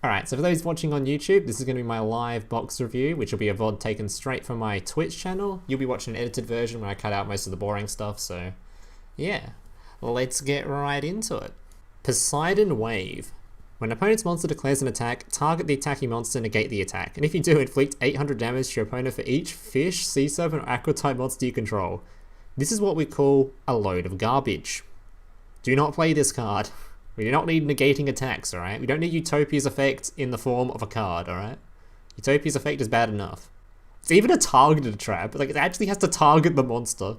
Alright, so for those watching on YouTube, this is going to be my live box review, which will be a VOD taken straight from my Twitch channel. You'll be watching an edited version where I cut out most of the boring stuff, so yeah. Let's get right into it. Poseidon Wave. When an opponent's monster declares an attack, target the attacking monster and negate the attack, and if you do, inflict 800 damage to your opponent for each fish, sea serpent, or aqua type monster you control. This is what we call a load of garbage. Do not play this card. We do not need negating attacks, alright? We don't need Utopia's effect in the form of a card, alright? Utopia's effect is bad enough. It's even a targeted trap, like it actually has to target the monster.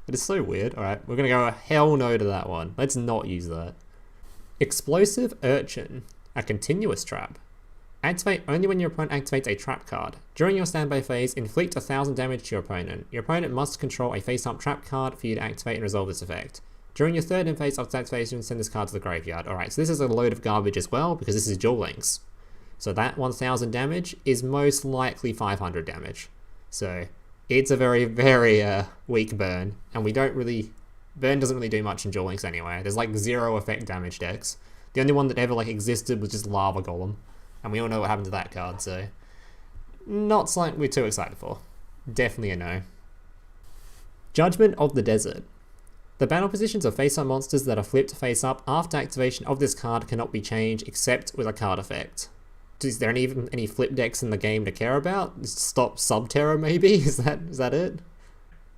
It is so weird. Alright, we're gonna go hell no to that one. Let's not use that. Explosive Urchin, a continuous trap. Activate only when your opponent activates a trap card. During your standby phase, inflict 1000 damage to your opponent. Your opponent must control a face-up trap card for you to activate and resolve this effect. During your third phase of activation, send this card to the graveyard. Alright, so this is a load of garbage as well, because this is Duel Links. So that 1000 damage is most likely 500 damage. So it's a very, very weak burn, and we don't really... Burn doesn't really do much in Duel Links anyway. There's like 0 effect damage decks. The only one that ever like existed was just Lava Golem, and we all know what happened to that card, so... Not something we're too excited for. Definitely a no. Judgment of the Desert. The battle positions of face-up monsters that are flipped face-up after activation of this card cannot be changed except with a card effect. Is there even any flip decks in the game to care about? Stop Subterra maybe? Is that it?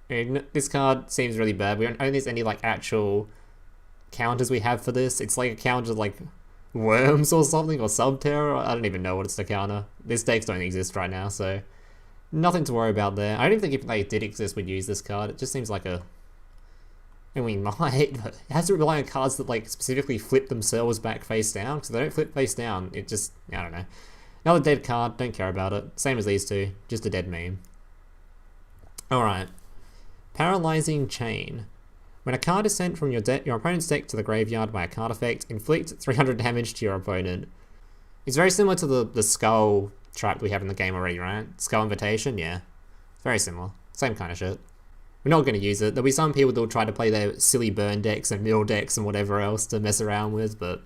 And this card seems really bad. We don't think there's any like actual counters we have for this. It's like a counter like Worms or something, or Subterra. I don't even know what it's to counter. These decks don't exist right now, so nothing to worry about there. I don't even think if they did exist we'd use this card. It just seems like a... I mean, we might, but it has to rely on cards that like specifically flip themselves back face down, because if they don't flip face down, it just, I don't know. Another dead card, don't care about it. Same as these two, just a dead meme. Alright. Paralyzing Chain. When a card is sent from your opponent's deck to the graveyard by a card effect, inflict 300 damage to your opponent. It's very similar to the Skull trap we have in the game already, right? Skull Invitation, yeah. Very similar. Same kind of shit. We're not going to use it. There'll be some people that will try to play their silly burn decks and mill decks and whatever else to mess around with, but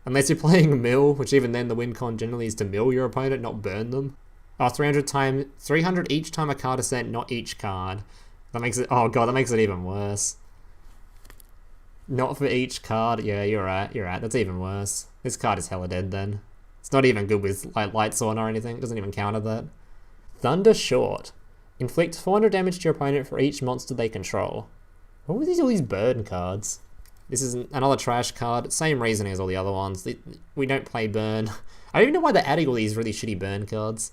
unless you're playing a mill, which even then the win con generally is to mill your opponent, not burn them. Oh, 300 each time a card is sent, not each card. That makes it, oh god, that makes it even worse. Not for each card, yeah, you're right, that's even worse. This card is hella dead then. It's not even good with like lights on or anything, it doesn't even counter that. Thunder Short. Inflict 400 damage to your opponent for each monster they control. What were all these burn cards? This is another trash card. Same reasoning as all the other ones. We don't play burn. I don't even know why they're adding all these really shitty burn cards.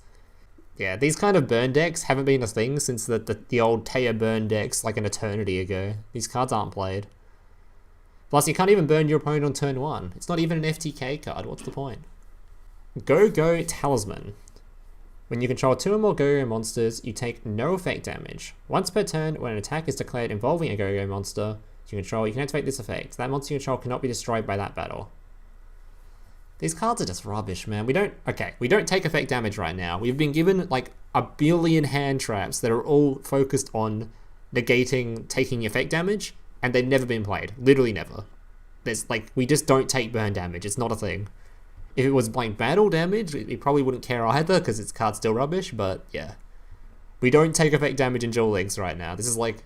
Yeah, these kind of burn decks haven't been a thing since the old Taya burn decks like an eternity ago. These cards aren't played. Plus, you can't even burn your opponent on turn 1. It's not even an FTK card. What's the point? Go-Go Talisman. When you control 2 or more Go-Go monsters, you take no effect damage. Once per turn, when an attack is declared involving a Go-Go monster you control, you can activate this effect. That monster you control cannot be destroyed by that battle. These cards are just rubbish, man. We don't take effect damage right now. We've been given like a billion hand traps that are all focused on negating taking effect damage, and they've never been played. Literally never. There's like, we just don't take burn damage. It's not a thing. If it was like battle damage, we probably wouldn't care either because its card's still rubbish, but yeah. We don't take effect damage in Duel Links right now. This is like,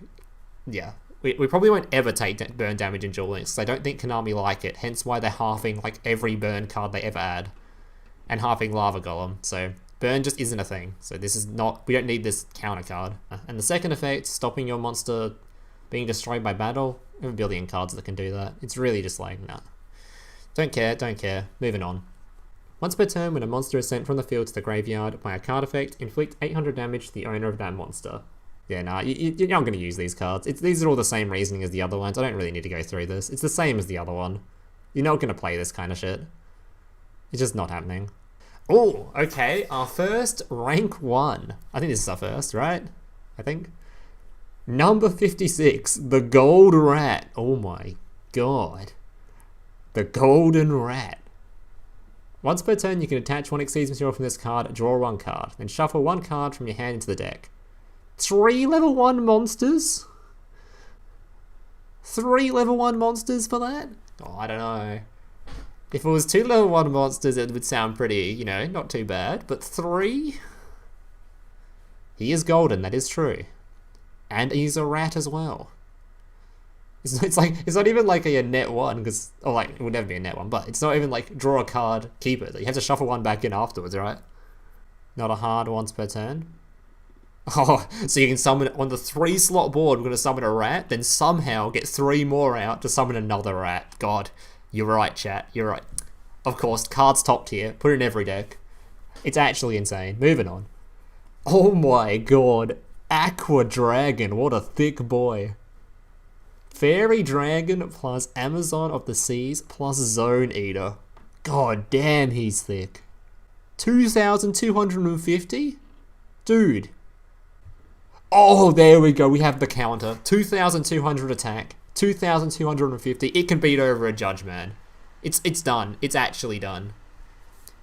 yeah. We probably won't ever take burn damage in Duel Links because I don't think Konami like it, hence why they're halving like every burn card they ever add. And halving Lava Golem, so burn just isn't a thing. So this is not, we don't need this counter card. And the second effect, stopping your monster being destroyed by battle, we have a billion cards that can do that. It's really just like, nah. Don't care, moving on. Once per turn, when a monster is sent from the field to the graveyard by a card effect, inflict 800 damage to the owner of that monster. Yeah, nah, you're not going to use these cards. These are all the same reasoning as the other ones. I don't really need to go through this. It's the same as the other one. You're not going to play this kind of shit. It's just not happening. Oh, okay, our first rank 1. I think this is our first, right? I think. Number 56, the Gold Rat. Oh my god. The Golden Rat. Once per turn, you can attach one Xyz material from this card, draw 1 card, then shuffle 1 card from your hand into the deck. 3 level 1 monsters? 3 level 1 monsters for that? Oh, I don't know. If it was 2 level 1 monsters, it would sound pretty, you know, not too bad. But 3? He is golden, that is true. And he's a rat as well. It's not even like a net 1, because, or like, it would never be a net 1, but it's not even like draw a card, keep it. You have to shuffle one back in afterwards, right? Not a hard once per turn. Oh, so you can summon, on the 3 slot board, we're going to summon a rat, then somehow get 3 more out to summon another rat. God, you're right, chat, you're right. Of course, cards top tier, put it in every deck. It's actually insane. Moving on. Oh my god, Aqua Dragon, what a thick boy. Fairy Dragon plus Amazon of the Seas plus Zone Eater. God damn, he's thick. 2,250? Dude. Oh, there we go. We have the counter. 2,200 attack. 2,250. It can beat over a Judge Man. It's done. It's actually done.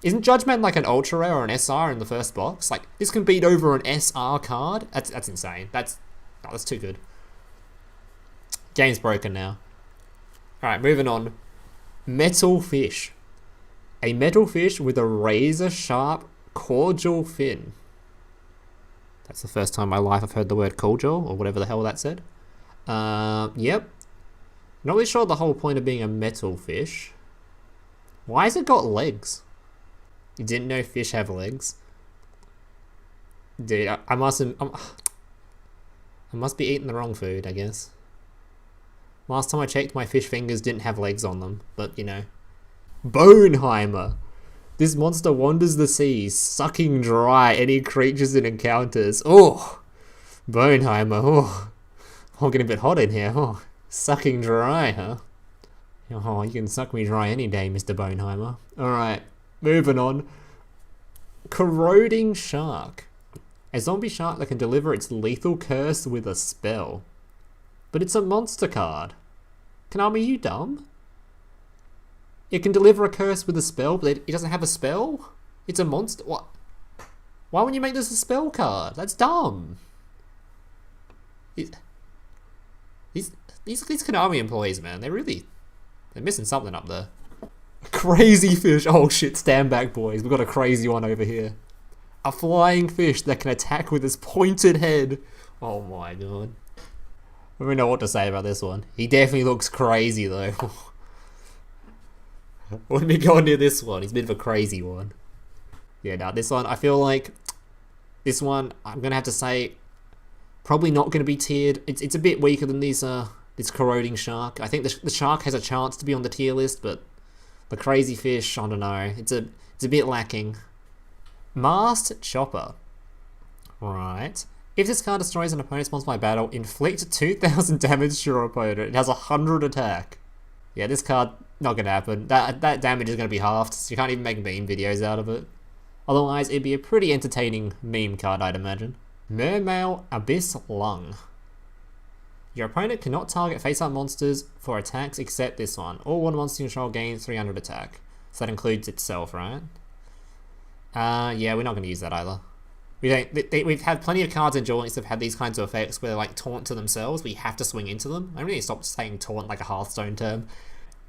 Isn't Judge Man like an Ultra Rare or an SR in the first box? Like, this can beat over an SR card? That's insane. That's too good. Game's broken now. Alright, moving on. Metal Fish. A metal fish with a razor-sharp caudal fin. That's the first time in my life I've heard the word caudal, or whatever the hell that said. Yep. Not really sure the whole point of being a metal fish. Why has it got legs? You didn't know fish have legs? Dude, I must be eating the wrong food, I guess. Last time I checked, my fish fingers didn't have legs on them, but you know. Boneheimer. This monster wanders the seas, sucking dry any creatures it encounters. Oh, Boneheimer. Oh, getting a bit hot in here. Oh, sucking dry, huh? Oh, you can suck me dry any day, Mr. Boneheimer. Alright, moving on. Corroding Shark. A zombie shark that can deliver its lethal curse with a spell. But it's a monster card. Konami, you dumb? It can deliver a curse with a spell, but it doesn't have a spell? It's a monster? What? Why wouldn't you make this a spell card? That's dumb. These Konami employees, man, they're missing something up there. Crazy fish. Oh shit, stand back, boys. We've got a crazy one over here. A flying fish that can attack with its pointed head. Oh my god. I don't know what to say about this one. He definitely looks crazy though. Wouldn't be going near this one. He's a bit of a crazy one. Yeah, no, this one, I feel like this one, I'm going to have to say, probably not going to be tiered. It's a bit weaker than this Corroding Shark. I think the Shark has a chance to be on the tier list, but the Crazy Fish, I don't know. It's a bit lacking. Masked Chopper. Right. If this card destroys an opponent's monster by battle, inflict 2,000 damage to your opponent. It has 100 attack. Yeah, this card, not going to happen. That damage is going to be halved, so you can't even make meme videos out of it. Otherwise, it'd be a pretty entertaining meme card, I'd imagine. Mermail Abyss Lung. Your opponent cannot target face-up monsters for attacks except this one. All one monster you control gains 300 attack. So that includes itself, right? Yeah, we're not going to use that either. We've had plenty of cards in Duel Links that have had these kinds of effects where they're like taunt to themselves, but you have to swing into them. I really stopped saying taunt like a Hearthstone term.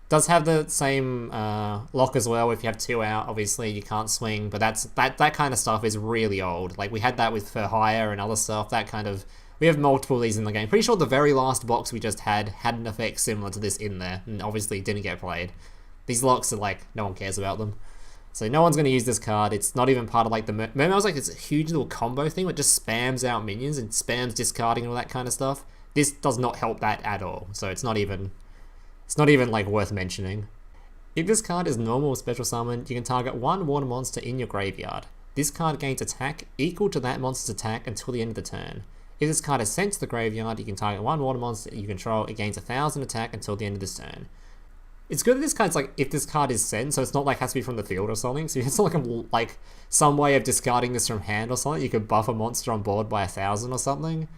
Does have the same lock as well. If you have 2 out, obviously you can't swing, but that kind of stuff is really old. Like we had that with For Hire and other stuff. We have multiple of these in the game. Pretty sure the very last box we just had an effect similar to this in there, and obviously didn't get played. These locks are like, no one cares about them. So no one's going to use this card. It's not even part of like the Mermail's like this huge little combo thing that just spams out minions and spams discarding and all that kind of stuff. This does not help that at all. So it's not even like worth mentioning. If this card is normal or special summon, you can target one water monster in your graveyard. This card gains attack equal to that monster's attack until the end of the turn. If this card is sent to the graveyard, you can target one water monster you control. It gains 1,000 attack until the end of this turn. It's good that this card's like, if this card is sent, so it's not like has to be from the field or something. So it's not like some way of discarding this from hand or something. You could buff a monster on board by 1,000 or something.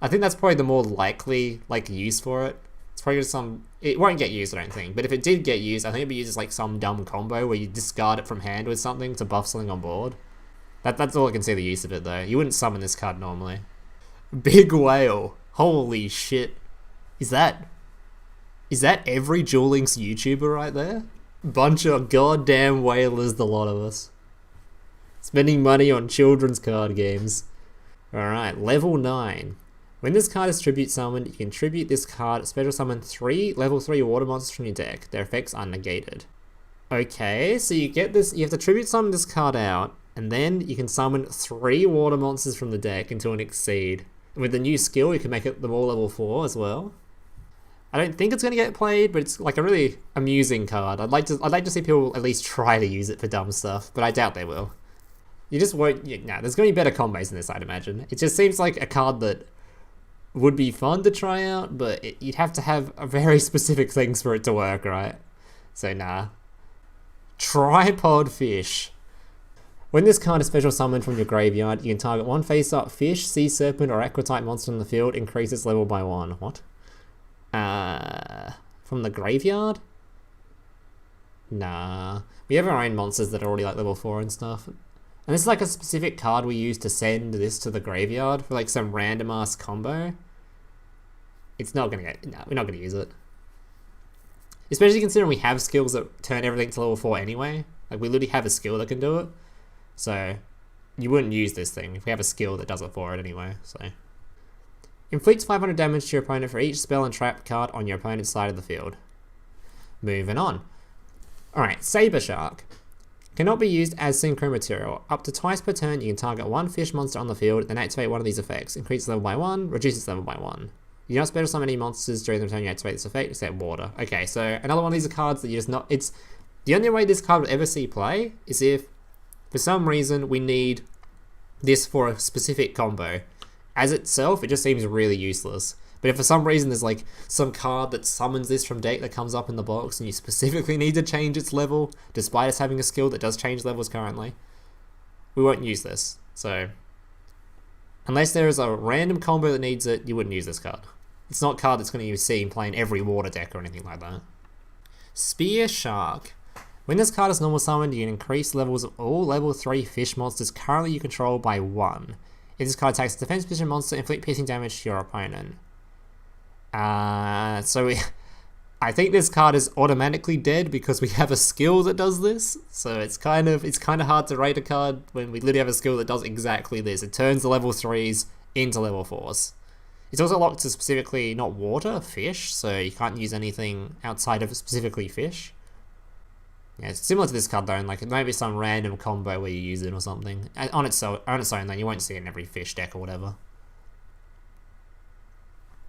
I think that's probably the more likely like use for it. It's probably just it won't get used, I don't think. But if it did get used, I think it'd be used as like some dumb combo where you discard it from hand with something to buff something on board. That's all I can see the use of it though. You wouldn't summon this card normally. Big Whale. Holy shit. Is that every Duel Links YouTuber right there? Bunch of goddamn whalers, the lot of us. Spending money on children's card games. Alright, level 9. When this card is tribute summoned, you can tribute this card, special summon 3 level 3 water monsters from your deck. Their effects are negated. Okay, so you get this, you have to tribute summon this card out, and then you can summon 3 water monsters from the deck until an exceed. And with the new skill, you can make it them all level 4 as well. I don't think it's going to get played, but it's like a really amusing card. I'd like to see people at least try to use it for dumb stuff, but I doubt they will. You just won't. Nah, there's going to be better combos than this, I'd imagine. It just seems like a card that would be fun to try out, but you'd have to have a very specific things for it to work, right? So nah. Tripod Fish. When this card is special summoned from your graveyard, you can target 1 face-up fish, sea serpent, or aqua-type monster in the field, increase its level by 1. What? From the graveyard? Nah. We have our own monsters that are already like level 4 and stuff. And this is like a specific card we use to send this to the graveyard for like some random ass combo. It's not gonna get, no, we're not gonna use it. Especially considering we have skills that turn everything to level 4 anyway. Like we literally have a skill that can do it. So you wouldn't use this thing if we have a skill that does it for it anyway, so. Inflicts 500 damage to your opponent for each spell and trap card on your opponent's side of the field. Moving on. Alright, Sabre Shark. Cannot be used as synchro material. Up to twice per turn, you can target 1 fish monster on the field, then activate one of these effects. Increase level by 1, reduces level by 1. You do not special summon any monsters during the turn you activate this effect, except water. Okay, so another one of these are cards that you just not... It's the only way this card would ever see play is if, for some reason, we need this for a specific combo. As itself, it just seems really useless. But if for some reason there's like some card that summons this from deck that comes up in the box and you specifically need to change its level, despite us having a skill that does change levels currently, we won't use this. So, unless there is a random combo that needs it, you wouldn't use this card. It's not a card that's going to be seen playing every water deck or anything like that. Sabre Shark. When this card is normal summoned, you can increase levels of all level 3 fish monsters currently you control by 1. If this card attacks a defense position monster, inflict piercing damage to your opponent. I think this card is automatically dead because we have a skill that does this. So it's kind of hard to rate a card when we literally have a skill that does exactly this. It turns the level 3s into level 4s. It's also locked to specifically not water, fish, so you can't use anything outside of specifically fish. Yeah, it's similar to this card though, and like it might be some random combo where you use it or something. On its own then, you won't see it in every fish deck or whatever.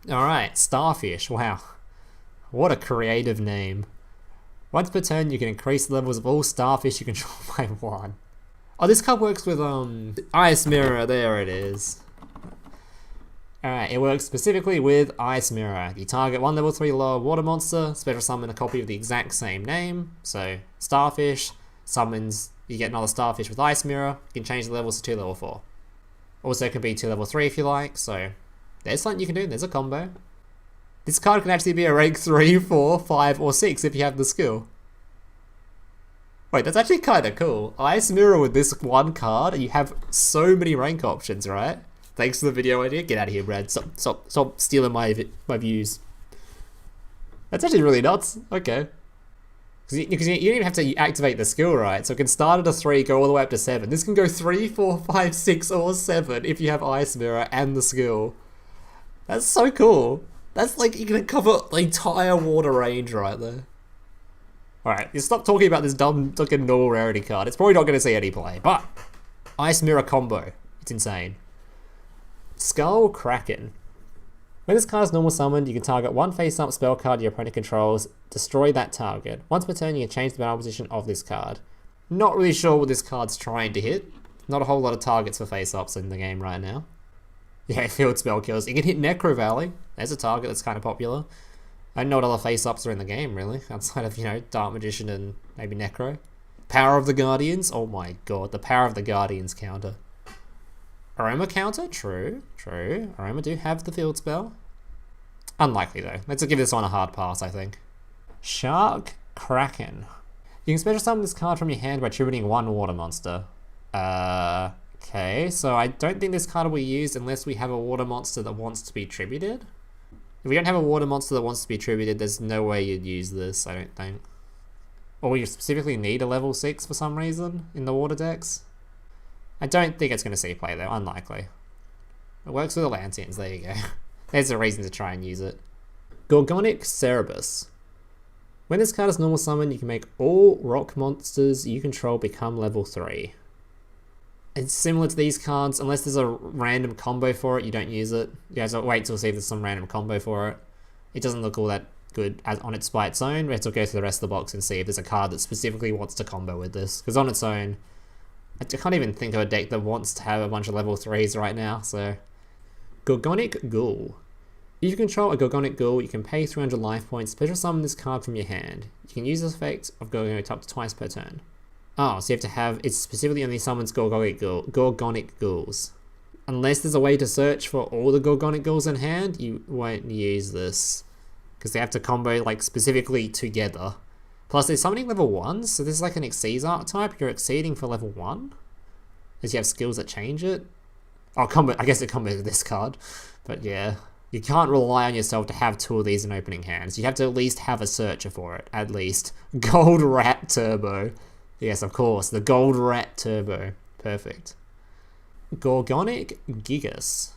Alright, Starfish, wow. What a creative name. Once per turn, you can increase the levels of all starfish you control by 1. Oh, this card works with, Ice Mirror, there it is. Alright, it works specifically with Ice Mirror. You target 1 level 3 lower water monster, special summon a copy of the exact same name. So, Starfish, summons, you get another Starfish with Ice Mirror, you can change the levels to 2 level 4. Also, it can be 2 level 3 if you like, so there's something you can do, there's a combo. This card can actually be a rank 3, 4, 5, or 6 if you have the skill. Wait, that's actually kinda cool. Ice Mirror with this one card, and you have so many rank options, right? Thanks for the video idea. Get out of here, Brad. Stop stealing my views. That's actually really nuts. Okay. Because you don't even have to activate the skill, right? So it can start at a 3, go all the way up to 7. This can go 3, 4, 5, 6, or 7 if you have Ice Mirror and the skill. That's so cool. That's like, you're going to cover the entire water range right there. Alright, you stop talking about this dumb fucking normal rarity card. It's probably not going to see any play, but Ice Mirror combo. It's insane. Skull Kraken. When this card is normal summoned, you can target 1 face-up spell card your opponent controls, destroy that target. Once per turn, you can change the battle position of this card. Not really sure what this card's trying to hit. Not a whole lot of targets for face-ups in the game right now. Yeah, field spell kills. You can hit Necro Valley. There's a target that's kind of popular. I don't know what other face-ups are in the game, really, outside of, Dark Magician and maybe Necro. Power of the Guardians? Oh my god, the Power of the Guardians counter. Aroma counter? True. Aroma do have the field spell. Unlikely though. Let's give this one a hard pass, I think. Shark Kraken. You can special summon this card from your hand by tributing 1 water monster. Okay, so I don't think this card will be used unless we have a water monster that wants to be tributed. If we don't have a water monster that wants to be tributed, there's no way you'd use this, I don't think. or you specifically need a level 6 for some reason in the water decks. I don't think it's going to see play though, unlikely. It works with the Lanterns, there you go. There's a reason to try and use it. Gorgonic Cerebus. When this card is normal summon, you can make all rock monsters you control become level 3. It's similar to these cards, unless there's a random combo for it, you don't use it. You have to wait till see if there's some random combo for it. It doesn't look all that good as on its by its own. We have to go through the rest of the box and see if there's a card that specifically wants to combo with this. Because on its own, I can't even think of a deck that wants to have a bunch of level 3s right now, so... Gorgonic Ghoul. If you control a Gorgonic Ghoul, you can pay 300 life points, special summon this card from your hand. You can use the effect of Gorgonic up to twice per turn. Oh, so you have to have, it specifically only summons Gorgonic Ghouls. Unless there's a way to search for all the Gorgonic Ghouls in hand, you won't use this. Because they have to combo, like, specifically together. Plus, they're summoning level 1, so this is like an Xyz archetype. You're exceeding for level 1. As you have skills that change it. Oh, I guess it combos with this card. But yeah, you can't rely on yourself to have 2 of these in opening hands. You have to at least have a searcher for it, at least. Gold Rat Turbo. Yes, of course, the Gold Rat Turbo. Perfect. Gorgonic Gigas.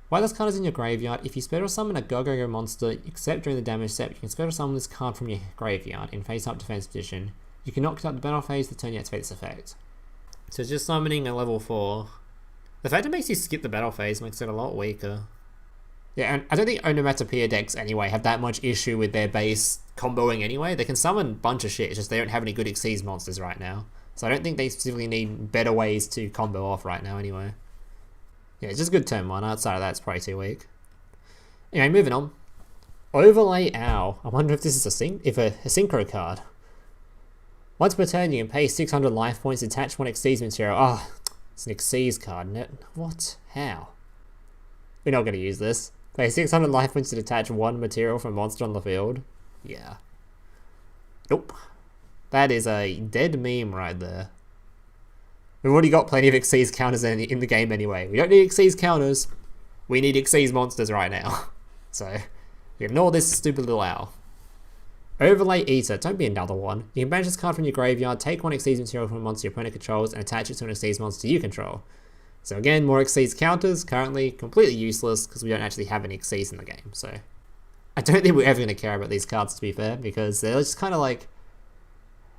While this card is in your graveyard, if you special summon a Go-Go-Go monster, except during the damage step, you can special summon this card from your graveyard in face-up defense position. You can knock it out the battle phase the turn you activate this effect. So it's just summoning a level 4. The fact it makes you skip the battle phase makes it a lot weaker. Yeah, and I don't think Onomatopoeia decks anyway have that much issue with their base comboing anyway. They can summon a bunch of shit, it's just they don't have any good Xyz monsters right now. So I don't think they specifically need better ways to combo off right now anyway. Yeah, it's just good turn 1. Outside of that, it's probably too weak. Anyway, moving on. Overlay Owl. I wonder if this is a synchro card. Once per turn, you can pay 600 life points to attach 1 Xyz material. Oh, it's an Xyz card. What? How? We're not going to use this. Pay 600 life points to detach 1 material from a monster on the field. Yeah. Nope. That is a dead meme right there. We've already got plenty of Xyz counters in the game anyway. We don't need Xyz counters. We need Xyz monsters right now. So, ignore this stupid little owl. Overlay Eater. Don't be another one. You can banish this card from your graveyard, take 1 Xyz material from a monster your opponent controls, and attach it to an Xyz monster you control. So again, more Xyz counters, currently completely useless because we don't actually have any Xyz in the game, so... I don't think we're ever going to care about these cards, to be fair, because they're just kind of like...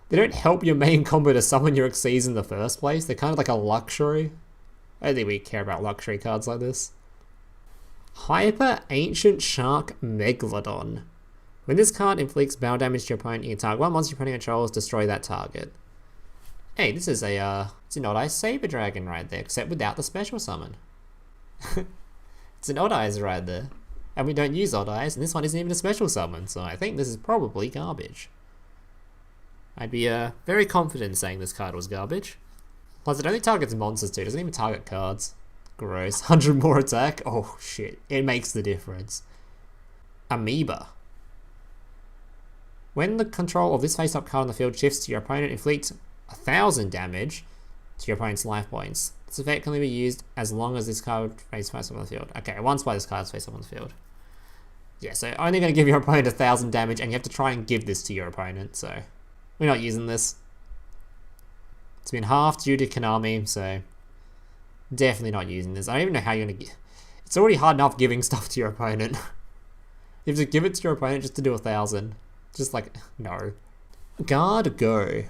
They don't help your main combo to summon your Xyz in the first place, they're kind of like a luxury. I don't think we care about luxury cards like this. Hyper Ancient Shark Megalodon. When this card inflicts battle damage to your opponent, you can target 1 monster your opponent controls, destroy that target. Hey, this is it's an Odd Eyes Sabre Dragon right there, except without the special summon. It's an Odd Eyes right there. And we don't use Odd Eyes, and this one isn't even a special summon, so I think this is probably garbage. I'd be very confident in saying this card was garbage. Plus, it only targets monsters too, it doesn't even target cards. Gross. 100 more attack? Oh shit, it makes the difference. Amoeba. When the control of this face-up card on the field shifts to your opponent, inflict 1,000 damage to your opponent's life points. This effect can only be used as long as this card face up on the field. Okay, once while this card is face up on the field. Yeah, so only going to give your opponent 1,000 damage, and you have to try and give this to your opponent, so... We're not using this. It's been halved due to Konami, so... Definitely not using this. I don't even know how you're going to... It's already hard enough giving stuff to your opponent. You have to give it to your opponent just to do 1,000. Just like, no. Guard Go.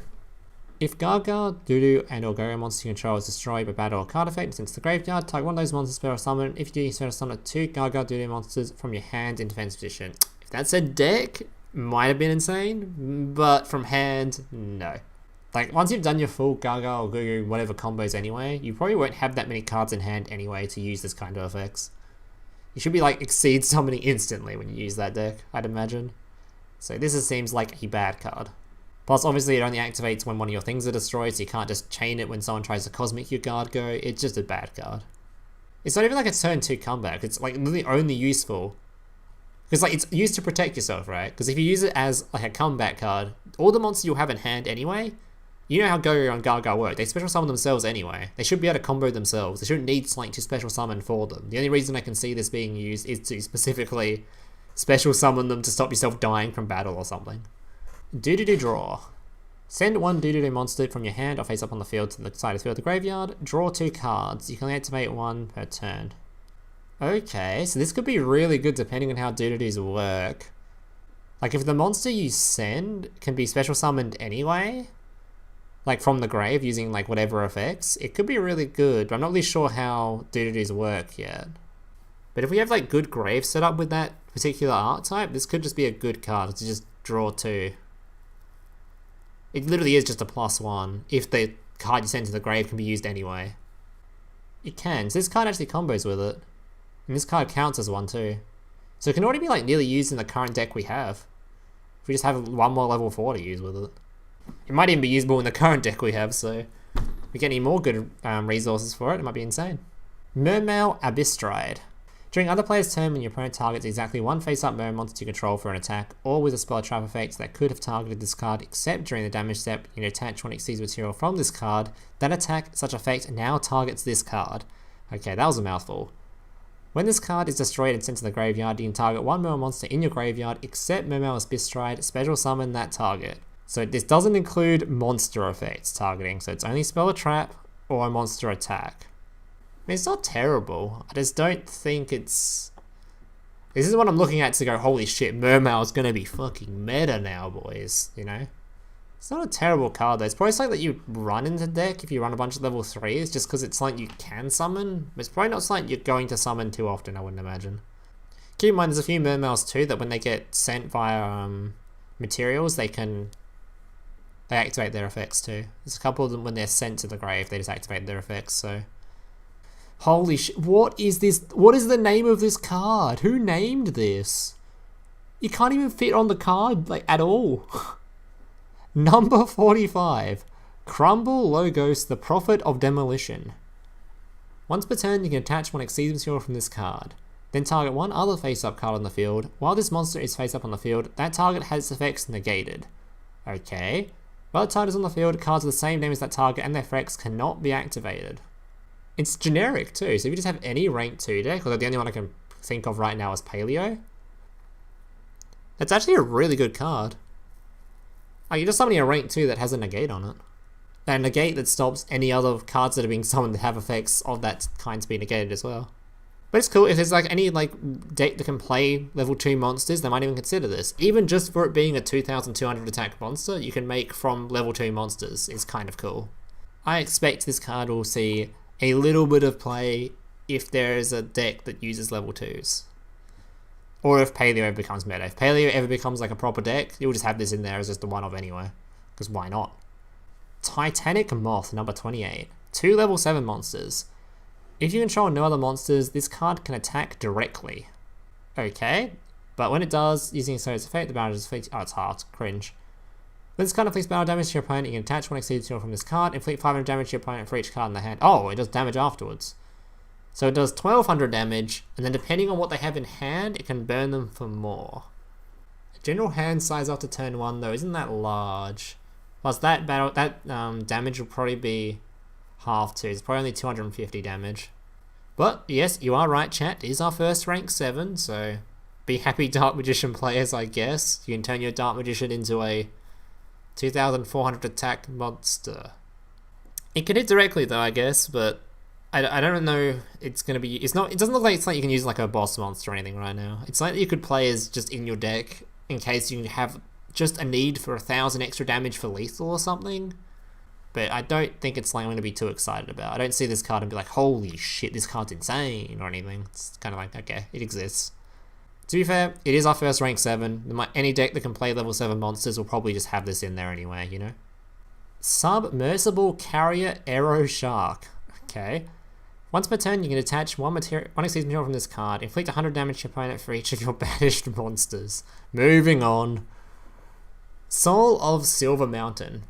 If Gaga, Doodoo, and or Go monster you control is destroyed by battle or card effect since the graveyard, target 1 of those monsters special summon. If you do, you special summon 2 Gaga, Doodoo monsters from your hand in defense position. If that's a deck, might have been insane, but from hand, no. Like, once you've done your full Gaga or Goo whatever combos anyway, you probably won't have that many cards in hand anyway to use this kind of effects. You should be like Exceed summoning instantly when you use that deck, I'd imagine. So this seems like a bad card. Plus, obviously, it only activates when one of your things are destroyed, so you can't just chain it when someone tries to Cosmic your Guard Go. It's just a bad card. It's not even like a turn 2 comeback. It's like literally only useful. Because like it's used to protect yourself, right? Because if you use it as like a comeback card, all the monsters you'll have in hand anyway, you know how Go-Go and Gaga work. They special summon themselves anyway. They should be able to combo themselves. They shouldn't need Slank to special summon for them. The only reason I can see this being used is to specifically special summon them to stop yourself dying from battle or something. Do draw. Send one do monster from your hand or face up on the field to the side of the field of the graveyard. Draw 2 cards. You can activate 1 per turn. Okay, so this could be really good depending on how do work. Like if the monster you send can be special summoned anyway, like from the grave using like whatever effects, it could be really good, but I'm not really sure how do work yet. But if we have like good grave set up with that particular archetype, this could just be a good card to just draw 2. It literally is just a +1 if the card you send to the grave can be used anyway. It can, so this card actually combos with it. And this card counts as 1 too. So it can already be like nearly used in the current deck we have. If we just have 1 more level 4 to use with it. It might even be usable in the current deck we have, so if we get any more good resources for it, it might be insane. Mermail Abystride. During other player's turn, when your opponent targets exactly 1 face-up Mermail monster you control for an attack, or with a spell or trap effect that could have targeted this card except during the damage step, you can attach 1 exceeds material from this card. That attack, such effect, now targets this card. Okay, that was a mouthful. When this card is destroyed and sent to the graveyard, you can target 1 Mermail monster in your graveyard except Mermail Abystride, special summon that target. So this doesn't include monster effects targeting, so it's only spell or trap or a monster attack. I mean, it's not terrible. I just don't think it's... This is what I'm looking at to go, holy shit, Mermail's gonna be fucking meta now, boys, you know? It's not a terrible card though. It's probably something that you run into deck if you run a bunch of level 3s, just because it's something you can summon. It's probably not something you're going to summon too often, I wouldn't imagine. Keep in mind there's a few Mermails too that when they get sent via materials, they activate their effects too. There's a couple of them when they're sent to the grave, they just activate their effects, so... Holy shit, what is this? What is the name of this card? Who named this? You can't even fit on the card, like, at all. Number 45. Crumble Logos, the Prophet of Demolition. Once per turn, you can attach 1 exceeds material from this card. Then target 1 other face-up card on the field. While this monster is face-up on the field, that target has its effects negated. Okay. While the target is on the field, cards with the same name as that target and their effects cannot be activated. It's generic too, so if you just have any rank 2 deck, although the only one I can think of right now is Paleo, that's actually a really good card. Like, you're just summoning a rank 2 that has a negate on it. A negate that stops any other cards that are being summoned that have effects of that kind to be negated as well. But it's cool, if there's like any like deck that can play level 2 monsters, they might even consider this. Even just for it being a 2200 attack monster, you can make from level 2 monsters. It's kind of cool. I expect this card will see a little bit of play if there is a deck that uses level 2s. Or if Paleo ever becomes meta. If Paleo ever becomes like a proper deck, you'll just have this in there as just a one-of anyway. Because why not? Titanic Moth, number 28. 2 level 7 monsters. If you control no other monsters, this card can attack directly. Okay, but when it does, using its effect, the boundaries effect... Oh, it's hard. Cringe. When this card inflicts battle damage to your opponent, you can attach 1 exceeds material from this card, inflict 500 damage to your opponent for each card in the hand. Oh, it does damage afterwards. So it does 1200 damage, and then depending on what they have in hand, it can burn them for more. General hand size after turn 1 though isn't that large. Plus that damage will probably be half too. It's probably only 250 damage. But yes, you are right, chat. It is our first rank 7, so be happy Dark Magician players, I guess. You can turn your Dark Magician into a 2400 attack monster. It can hit directly though, I guess, but I don't know. It's gonna be. It's not. It doesn't look like it's like you can use like a boss monster or anything right now. It's like you could play as just in your deck in case you have just a need for 1000 extra damage for lethal or something. But I don't think it's like I'm gonna be too excited about. I don't see this card and be like, holy shit, this card's insane or anything. It's kind of like, okay, it exists. To be fair, it is our first rank 7. Any deck that can play level 7 monsters will probably just have this in there anyway, you know? Submersible Carrier Arrow Shark. Okay. Once per turn, you can attach 1 exceeds material from this card, inflict 100 damage to your opponent for each of your banished monsters. Moving on. Soul of Silver Mountain.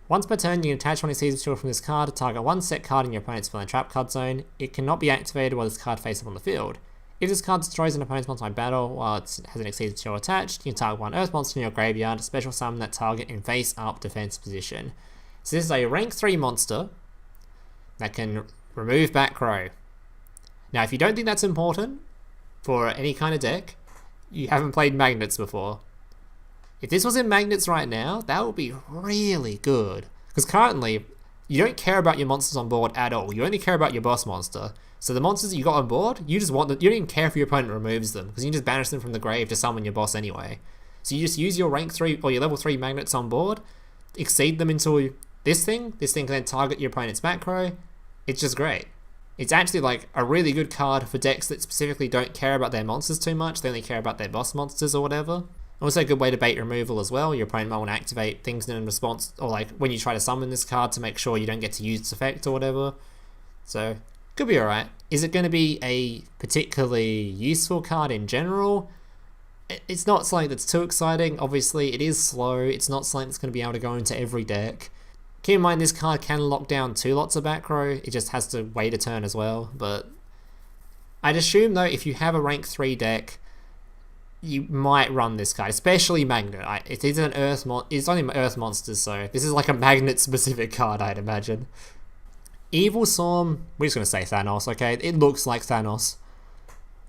Once per turn, you can attach 1 exceeds material from this card to target 1 set card in your opponent's spell and trap card zone. It cannot be activated while this card faces up on the field. If this card destroys an opponent's monster by battle while it has an exceeds material attached, you can target 1 Earth monster in your graveyard, special summon that target in face-up defense position. So this is a rank 3 monster that can remove back row. Now, if you don't think that's important for any kind of deck, you haven't played Magnets before. If this was in magnets right now, that would be really good. Because currently, you don't care about your monsters on board at all. You only care about your boss monster. So the monsters that you got on board, you just want them. You don't even care if your opponent removes them, because you can just banish them from the grave to summon your boss anyway. So you just use your rank 3 or your level 3 magnets on board, exceed them into this thing can then target your opponent's macro. It's just great. It's actually like a really good card for decks that specifically don't care about their monsters too much, they only care about their boss monsters or whatever. Also a good way to bait removal as well. Your opponent might want to activate things in response, or like when you try to summon this card to make sure you don't get to use its effect or whatever. So, could be alright. Is it going to be a particularly useful card in general? It's not something that's too exciting. Obviously, it is slow. It's not something that's going to be able to go into every deck. Keep in mind this card can lock down 2 lots of back row. It just has to wait a turn as well. But I'd assume though, if you have a rank 3 deck, you might run this card, especially Magnet. It is an Earth it's only Earth monsters, so this is like a Magnet specific card, I'd imagine. Evilswarm, we're just going to say Thanos, okay? It looks like Thanos.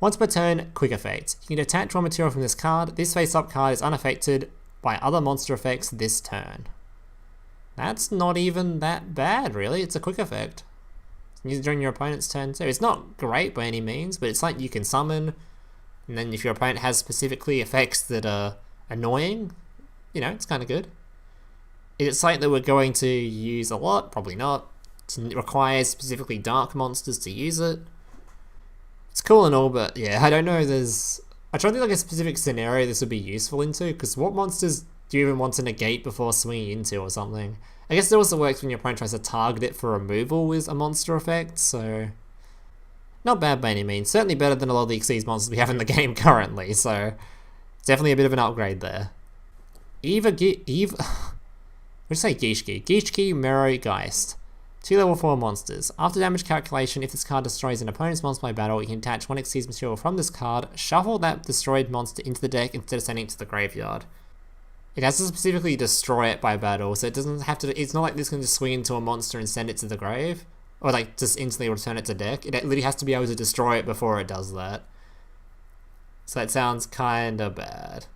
Once per turn, quick effect. You can attach raw material from this card. This face-up card is unaffected by other monster effects this turn. That's not even that bad, really. It's a quick effect. Use it during your opponent's turn too. It's not great by any means, but it's like you can summon. And then if your opponent has specifically effects that are annoying, you know, it's kind of good. Is it something that we're going to use a lot? Probably not. It requires specifically dark monsters to use it. It's cool and all, but yeah, I don't know. I try to think like a specific scenario this would be useful into, because what monsters do you even want to negate before swinging into or something? I guess it also works when your opponent tries to target it for removal with a monster effect, so not bad by any means. Certainly better than a lot of the XYZ monsters we have in the game currently, so definitely a bit of an upgrade there. Let's say Gishki. Gishki Mero Geist. 2 level 4 monsters. After damage calculation, if this card destroys an opponent's monster by battle, you can attach 1 XYZ material from this card, shuffle that destroyed monster into the deck instead of sending it to the graveyard. It has to specifically destroy it by battle, so it doesn't have to. It's not like this can just swing into a monster and send it to the grave, or like just instantly return it to deck. It literally has to be able to destroy it before it does that. So that sounds kinda bad.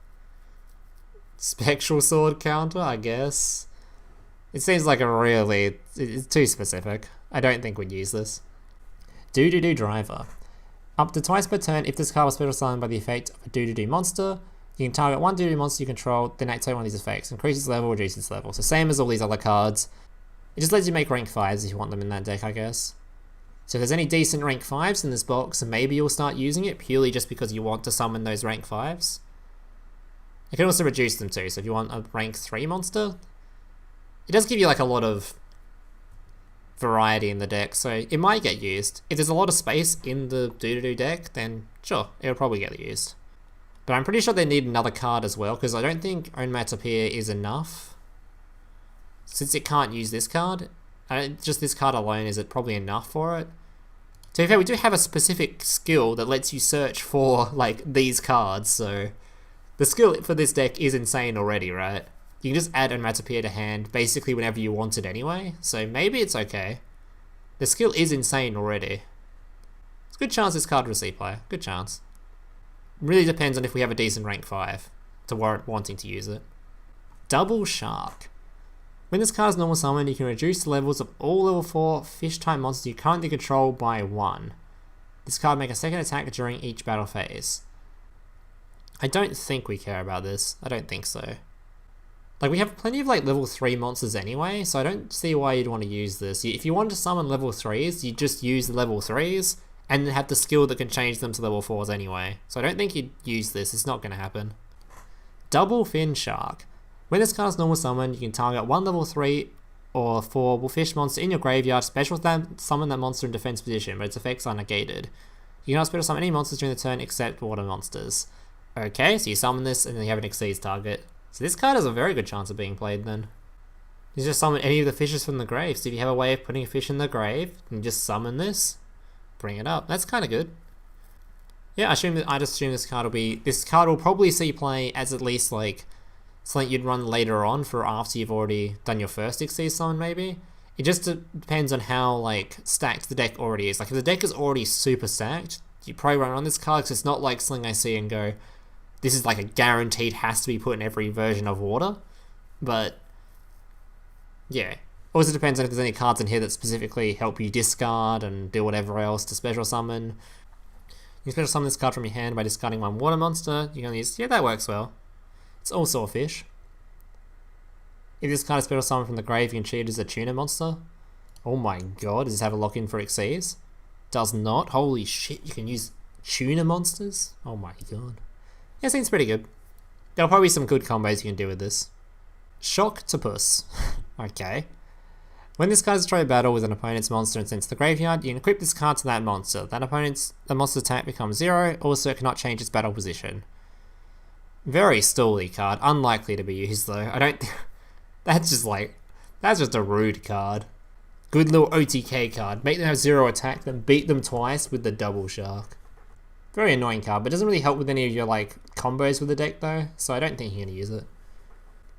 Spectral sword counter, I guess. It seems like it's too specific. I don't think we'd use this. Do driver. Up to twice per turn, if this card was special summoned by the effect of a do monster, you can target 1 do monster you control, then activate one of these effects. Increases level, reduces level. So same as all these other cards. It just lets you make rank 5s if you want them in that deck, I guess. So if there's any decent rank 5s in this box, maybe you'll start using it purely just because you want to summon those rank 5s. You can also reduce them too, so if you want a rank 3 monster, it does give you like a lot of variety in the deck, so it might get used. If there's a lot of space in the do deck, then sure, it'll probably get used. But I'm pretty sure they need another card as well, because I don't think Onomat here is enough. Since it can't use this card, just this card alone, is it probably enough for it? To be fair, we do have a specific skill that lets you search for like these cards, so the skill for this deck is insane already, right? You can just add Onomatopia to hand basically whenever you want it anyway, so maybe it's okay. The skill is insane already. It's a good chance this card will see play. Good chance. Really depends on if we have a decent rank 5 to warrant wanting to use it. Double Shark. When this card is normal summoned, you can reduce the levels of all level 4 fish type monsters you currently control by 1. This card will make a second attack during each battle phase. I don't think we care about this. I don't think so. Like, we have plenty of like level 3 monsters anyway, so I don't see why you'd want to use this. If you want to summon level 3s, you just use the level 3s, and have the skill that can change them to level 4s anyway. So I don't think you'd use this, it's not going to happen. Double Fin Shark. When this card is normal summoned, you can target 1 level 3 or 4 fish monster in your graveyard, special summon that monster in defense position, but its effects are negated. You cannot special summon any monsters during the turn except water monsters. Okay, so you summon this and then you have an XYZ target. So this card has a very good chance of being played then. You just summon any of the fishes from the grave. So if you have a way of putting a fish in the grave, you can just summon this, bring it up. That's kind of good. Yeah, I just assume this card will probably see play as at least like something you'd run later on for after you've already done your first XYZ summon maybe. It just depends on how like stacked the deck already is. Like if the deck is already super stacked, you probably run on this card because it's not like something I see and go, this is like a guaranteed has to be put in every version of water. But yeah, also depends on if there's any cards in here that specifically help you discard and do whatever else to special summon. You can special summon this card from your hand by discarding one water monster. You can use, yeah, that works well. It's also a fish. If this card is special summoned from the grave, you can treat it as a tuna monster. Oh my god, does this have a lock-in for Xyz? Does not. Holy shit, you can use tuna monsters? Oh my god. Yeah, seems pretty good. There'll probably be some good combos you can do with this. Shocktopus. Okay. When this card is destroyed a battle with an opponent's monster and sent to the graveyard, you can equip this card to that monster. The monster's attack becomes 0, also it cannot change its battle position. Very stally card, unlikely to be used though. I don't... that's just a rude card. Good little OTK card. Make them have 0 attack, then beat them twice with the double shark. Very annoying card, but doesn't really help with any of your like combos with the deck though, so I don't think you're going to use it.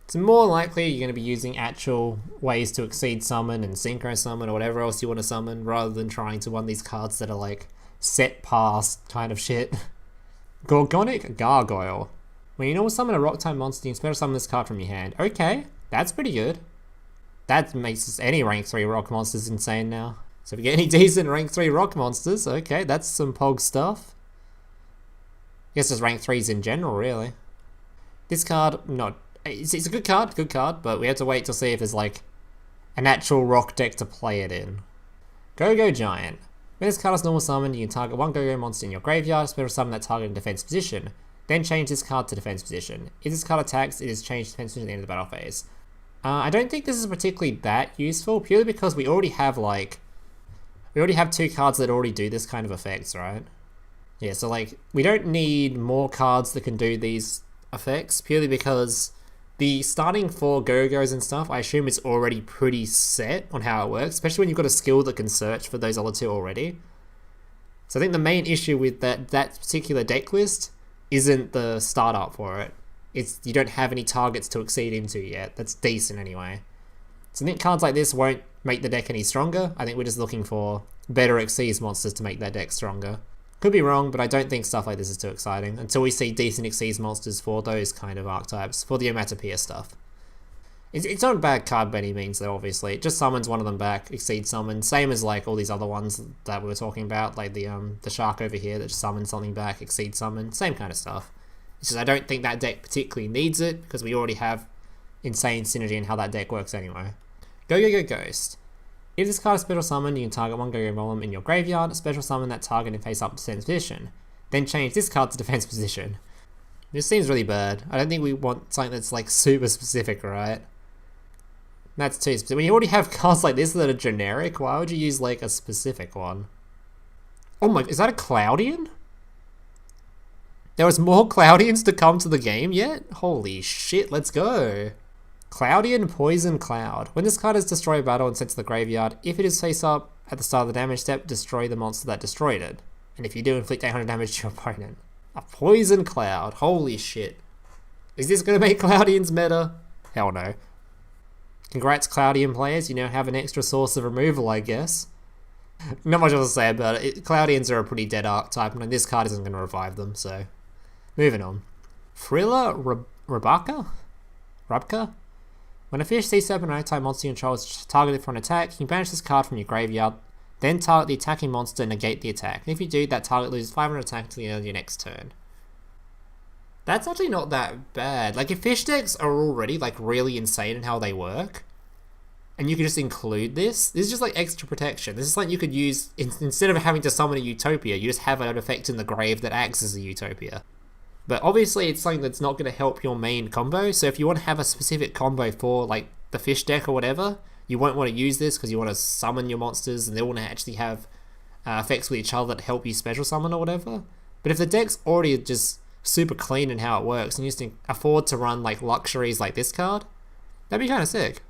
It's more likely you're going to be using actual ways to exceed summon and synchro summon or whatever else you want to summon, rather than trying to run these cards that are like set past kind of shit. Gorgonic Gargoyle. When you normal summon a rock type monster, you can special summon this card from your hand. Okay, that's pretty good. That makes any rank 3 rock monsters insane now. So if you get any decent rank 3 rock monsters, okay, that's some pog stuff. I guess just rank 3s in general, really. This card, it's a good card, but we have to wait to see if there's like an actual rock deck to play it in. Go-Go Giant. When this card is normal summoned, you can target one Go-Go monster in your graveyard, special summon that target in defense position. Then change this card to defense position. If this card attacks, it is changed to defense position at the end of the battle phase. I don't think this is particularly that useful, purely because we already have 2 cards that already do this kind of effects, right? Yeah, so like, we don't need more cards that can do these effects, purely because the starting 4 Go-Go's and stuff, I assume it's already pretty set on how it works, especially when you've got a skill that can search for those other 2 already. So I think the main issue with that particular deck list isn't the startup for it. It's you don't have any targets to exceed into yet. That's decent anyway. So I think cards like this won't make the deck any stronger. I think we're just looking for better Xyz monsters to make that deck stronger. Could be wrong, but I don't think stuff like this is too exciting until we see decent Xyz monsters for those kind of archetypes, for the Omatopia stuff. It's not a bad card by any means though, obviously. It just summons one of them back, Xyz summon, same as like all these other ones that we were talking about, like the shark over here that just summons something back, Xyz summon, same kind of stuff. It's just I don't think that deck particularly needs it, because we already have insane synergy in how that deck works anyway. Go Ghost. If this card is special summon, you can target one Go-Go Golem in your graveyard, special summon that target and face up to defense position. Then change this card to defense position. This seems really bad. I don't think we want something that's like super specific, right? That's too specific. When you already have cards like this that are generic, why would you use like a specific one? Oh my, is that a Cloudian? There was more Cloudians to come to the game yet? Holy shit, let's go. Cloudian Poison Cloud. When this card is destroy a battle and sent to the graveyard, if it is face up at the start of the damage step, destroy the monster that destroyed it. And if you do, inflict 800 damage to your opponent. A Poison Cloud. Holy shit. Is this going to make Cloudians meta? Hell no. Congrats Cloudian players, you now have an extra source of removal, I guess. Not much else to say about it. Cloudians are a pretty dead archetype, and this card isn't going to revive them, so... Moving on. Frilla Rabka? When a fish sea serpent or archetype monster you control is targeted for an attack, you can banish this card from your graveyard, then target the attacking monster and negate the attack. And if you do, that target loses 500 attack until the end of your next turn. That's actually not that bad. Like, if fish decks are already like really insane in how they work, and you can just include this is just like extra protection. This is like you could use, instead of having to summon a Utopia, you just have an effect in the grave that acts as a Utopia. But obviously it's something that's not going to help your main combo, so if you want to have a specific combo for like the fish deck or whatever, you won't want to use this because you want to summon your monsters and they want to actually have effects with each other that help you special summon or whatever. But if the deck's already just super clean in how it works and you just afford to run like luxuries like this card, that'd be kind of sick.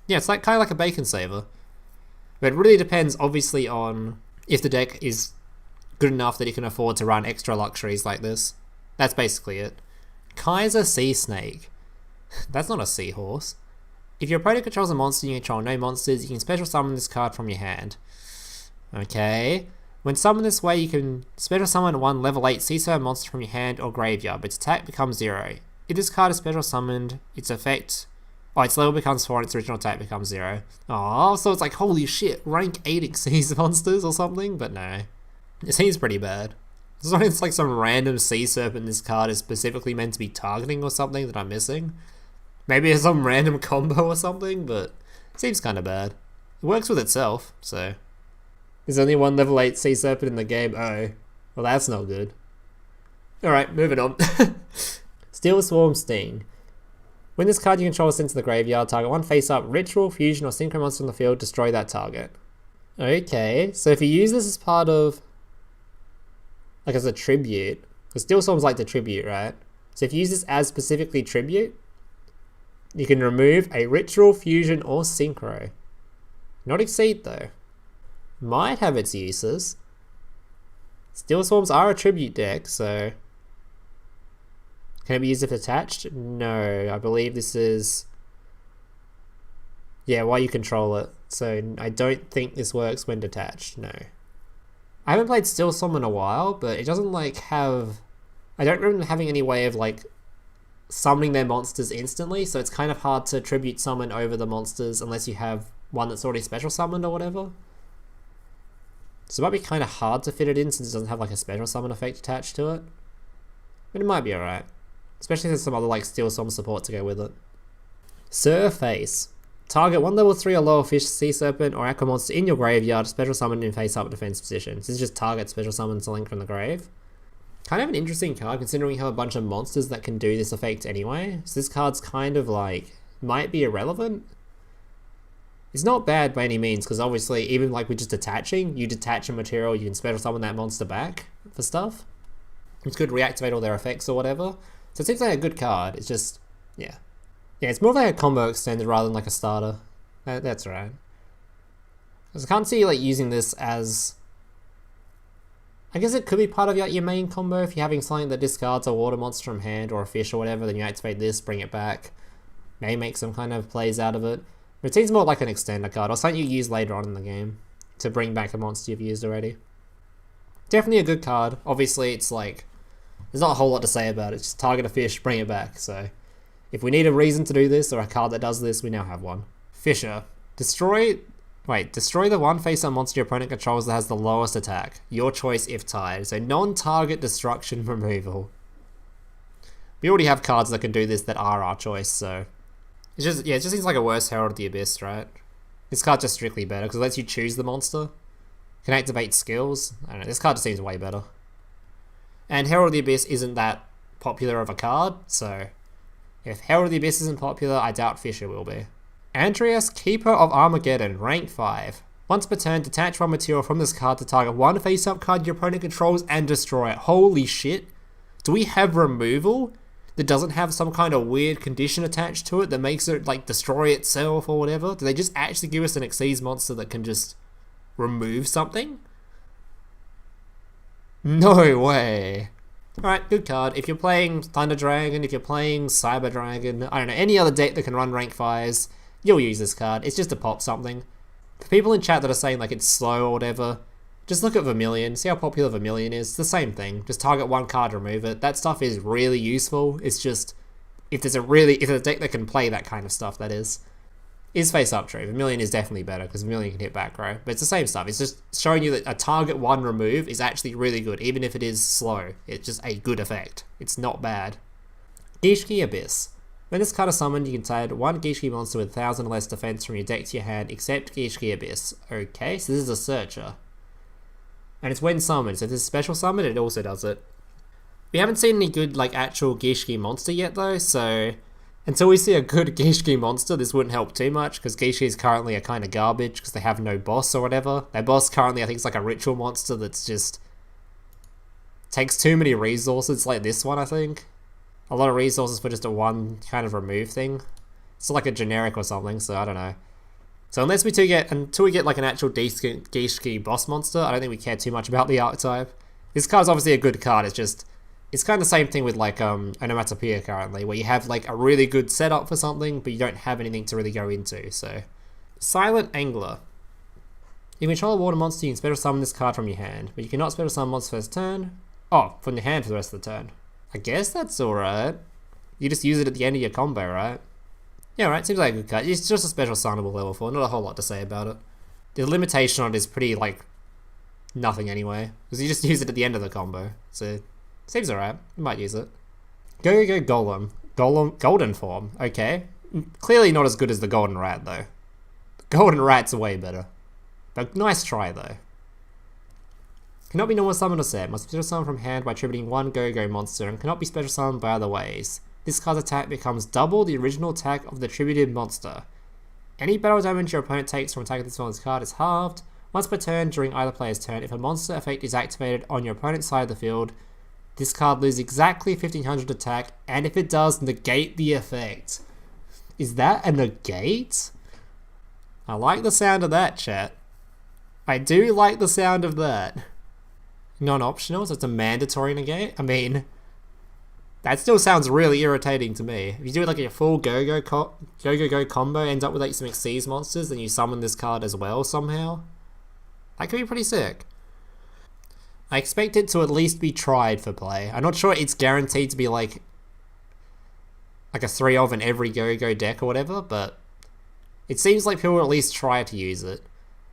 Yeah, it's like kind of like a bacon saver. But it really depends obviously on if the deck is good enough that you can afford to run extra luxuries like this. That's basically it. Kaiser Sea Snake. That's not a seahorse. If your opponent controls a monster and you control no monsters, you can special summon this card from your hand. Okay. When summoned this way, you can special summon one level 8 sea serpent monster from your hand or graveyard, but its attack becomes 0. If this card is special summoned, its effect... Oh, its level becomes 4 and its original attack becomes 0. Oh, so it's like, holy shit, rank 8 Xyz monsters or something? But no. It seems pretty bad. It's like some random sea serpent this card is specifically meant to be targeting or something that I'm missing. Maybe it's some random combo or something, but it seems kind of bad. It works with itself, so... There's only one level 8 sea serpent in the game. Oh, well that's not good. Alright, moving on. Evilswarm Sting. When this card you control is sent to the graveyard, target one face-up Ritual, Fusion, or Synchro monster on the field, destroy that target. Okay, so if you use this as part of... Like as a tribute, because Evilswarm's like the tribute, right? So if you use this as specifically tribute, you can remove a Ritual, Fusion, or Synchro. Not Exceed though. Might have its uses. Evilswarms are a tribute deck, so... Can it be used if attached? No, I believe this is... Yeah, while you control it. So I don't think this works when detached, no. I haven't played Evilswarm in a while, but it doesn't like have... I don't remember having any way of like summoning their monsters instantly, so it's kind of hard to tribute summon over the monsters unless you have one that's already special summoned or whatever. So it might be kind of hard to fit it in since it doesn't have like a special summon effect attached to it. But it might be alright. Especially if there's some other like Evilswarm support to go with it. Surface. Target one level 3 or lower fish, sea serpent, or aqua monster in your graveyard, special summon in face up defense position. This is just target special summon something from the grave. Kind of an interesting card considering you have a bunch of monsters that can do this effect anyway. So this card's kind of like, might be irrelevant. It's not bad by any means, because obviously, even like with just detaching, you detach a material, you can special summon that monster back for stuff. Which could reactivate all their effects or whatever. So it seems like a good card, it's just, yeah. Yeah, it's more like a combo extended rather than like a starter. That's right. Because I can't see like using this as... I guess it could be part of your main combo if you're having something that discards a water monster from hand or a fish or whatever, then you activate this, bring it back. May make some kind of plays out of it. But it seems more like an extender card, or something you use later on in the game to bring back a monster you've used already. Definitely a good card. Obviously, it's like, there's not a whole lot to say about it. Just target a fish, bring it back. So, if we need a reason to do this, or a card that does this, we now have one. Fisher. Destroy the one face-up monster your opponent controls that has the lowest attack. Your choice if tied. So, non-target destruction removal. We already have cards that can do this that are our choice, so... It just seems like a worse Herald of the Abyss, right? This card's just strictly better, because it lets you choose the monster. Can activate skills. I don't know, this card just seems way better. And Herald of the Abyss isn't that popular of a card, so... If Herald of the Abyss isn't popular, I doubt Fisher will be. Andreas, Keeper of Armageddon, rank 5. Once per turn, detach one material from this card to target one face-up card your opponent controls and destroy it. Holy shit. Do we have removal that doesn't have some kind of weird condition attached to it that makes it like destroy itself or whatever? Do they just actually give us an Xyz monster that can just remove something? No way. Alright, good card. If you're playing Thunder Dragon, if you're playing Sabre Dragon, I don't know, any other deck that can run rank 5s, you'll use this card. It's just to pop something. For people in chat that are saying like it's slow or whatever, just look at Vermilion, see how popular Vermilion is. It's the same thing. Just target one card, remove it. That stuff is really useful. It's just, if there's a deck that can play that kind of stuff, that is face up true. Vermilion is definitely better because Vermilion can hit back row, but it's the same stuff. It's just showing you that a target one remove is actually really good, even if it is slow. It's just a good effect. It's not bad. Gishki Abyss. When this card is summoned, you can target one Gishki monster with 1000 or less defense from your deck to your hand, except Gishki Abyss. Okay, so this is a searcher. And it's when summoned, so if this is special summon, it also does it. We haven't seen any good, like, actual Gishki monster yet, though, so... Until we see a good Gishki monster, this wouldn't help too much, because Gishki is currently a kind of garbage, because they have no boss or whatever. Their boss currently, I think, is like a ritual monster that's just... takes too many resources, like this one, I think. A lot of resources for just a one kind of remove thing. It's like a generic or something, so I don't know. So until we get like an actual decent Gishki boss monster, I don't think we care too much about the archetype. This card's obviously a good card, it's just... It's kind of the same thing with like Onomatopia currently, where you have like a really good setup for something, but you don't have anything to really go into, so... Silent Angler. you control a water monster, you can special summon this card from your hand, but you cannot special summon monsters first turn. Oh, from your hand for the rest of the turn. I guess that's alright. You just use it at the end of your combo, right? Yeah, right, seems like a good card. It's just a special summable level 4, not a whole lot to say about it. The limitation on it is pretty, like, nothing anyway, because you just use it at the end of the combo, so seems alright. You might use it. Go Golem. Golden form, okay. Clearly not as good as the Golden Rat, though. The Golden Rat's way better. But nice try, though. Cannot be normal summoned or set. Must be special summoned from hand by attributing one Go-Go monster, and cannot be special summoned by other ways. This card's attack becomes double the original attack of the attributed monster. Any battle damage your opponent takes from attacking this monster's card is halved. Once per turn during either player's turn, if a monster effect is activated on your opponent's side of the field, this card loses exactly 1500 attack, and if it does, negate the effect. Is that a negate? I like the sound of that, chat. I do like the sound of that. Non-optional, so it's a mandatory negate? I mean, that still sounds really irritating to me. If you do like a full go-go combo, ends up with like some Xyz monsters, then you summon this card as well somehow, that could be pretty sick. I expect it to at least be tried for play. I'm not sure it's guaranteed to be like a 3 of in every go-go deck or whatever, but it seems like people will at least try to use it.